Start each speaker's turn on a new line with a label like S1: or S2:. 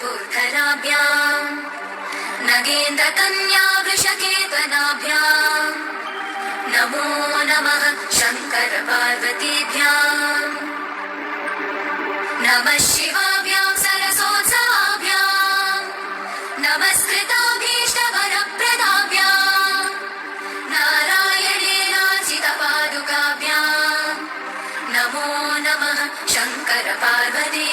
S1: कपूर्धराभ्याम् नगेन्द्रकन्या वृषकेतनाभ्याम् नमो नमः शङ्कर पार्वतीभ्याम् नमः शिवाभ्याम् सरसोत्सवाभ्याम् नमस्कृताभीष्टवरप्रदाभ्याम् नारायणेनार्चितपादुकाभ्याम् नमो नमः शङ्कर पार्वती